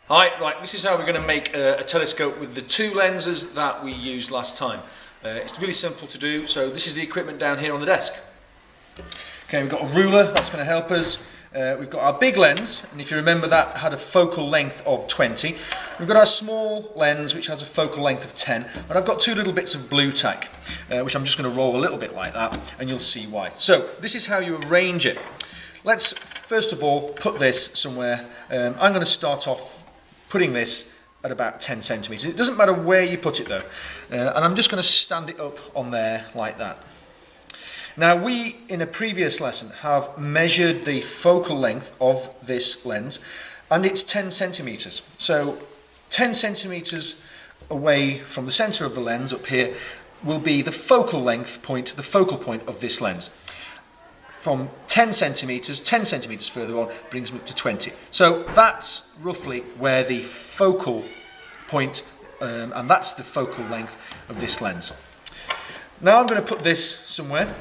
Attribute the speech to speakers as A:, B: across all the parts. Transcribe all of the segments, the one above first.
A: Hi, right, this is how we're going to make a telescope with the two lenses that we used last time. It's really simple to do, so this is the equipment down here on the desk. Okay, we've got a ruler, that's going to help us. We've got our big lens, and if you remember that had a focal length of 20. We've got our small lens, which has a focal length of 10. And I've got two little bits of blue tack, which I'm just going to roll a little bit like that, and you'll see why. So, this is how you arrange it. Let's, first of all, put this somewhere. I'm going to start off putting this at about 10 centimetres. It doesn't matter where you put it though. And I'm just going to stand it up on there like that. Now we, in a previous lesson, have measured the focal length of this lens, and it's 10 centimetres. So 10 centimetres away from the centre of the lens up here will be the focal length point, the focal point of this lens. From 10 centimetres further on brings me up to 20. So that's roughly where the focal point, and that's the focal length of this lens. Now I'm going to put this somewhere.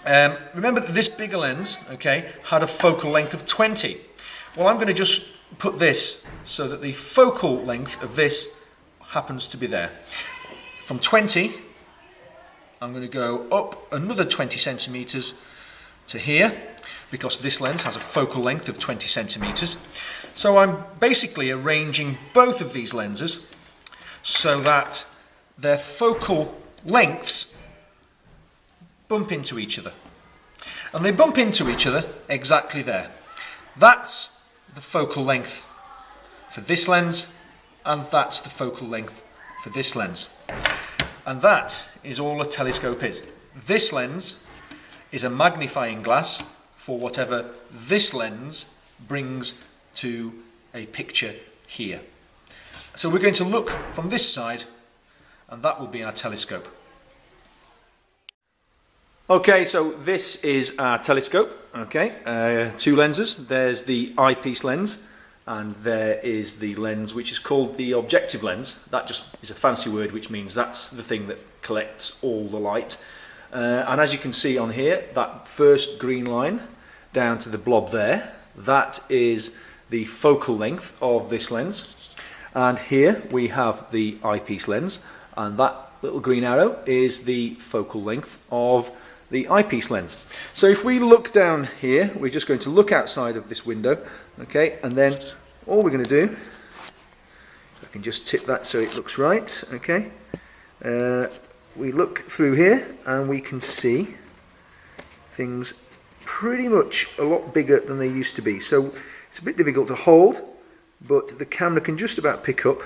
A: Remember that this bigger lens, okay, had a focal length of 20. Well, I'm going to just put this so that the focal length of this happens to be there. From 20, I'm going to go up another 20 centimetres to here, because this lens has a focal length of 20 centimetres. So I'm basically arranging both of these lenses so that their focal lengths bump into each other. And they bump into each other exactly there. That's the focal length for this lens, and that's the focal length for this lens. And that is all a telescope is. This lens is a magnifying glass for whatever this lens brings to a picture here. So we're going to look from this side, and that will be our telescope. Okay, so this is our telescope. Okay, two lenses. There's the eyepiece lens, and there is the lens which is called the objective lens. That just is a fancy word which means that's the thing that collects all the light. And as you can see on here, that first green line down to the blob there, that is the focal length of this lens. And here we have the eyepiece lens, and that little green arrow is the focal length of the eyepiece lens. So if we look down here, we're just going to look outside of this window, okay, and then all we're going to do, I can just tip that so it looks right, okay. We look through here and we can see things pretty much a lot bigger than they used to be. So it's a bit difficult to hold, but the camera can just about pick up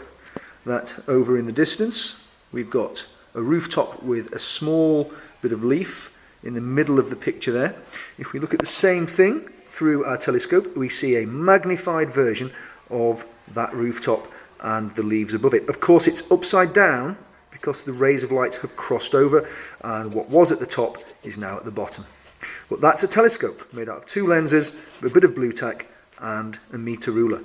A: that over in the distance we've got a rooftop with a small bit of leaf in the middle of the picture there. If we look at the same thing through our telescope, we see a magnified version of that rooftop and the leaves above it. Of course, it's upside down because the rays of light have crossed over, and what was at the top is now at the bottom. But that's a telescope made out of two lenses, a bit of blue tack and a meter ruler.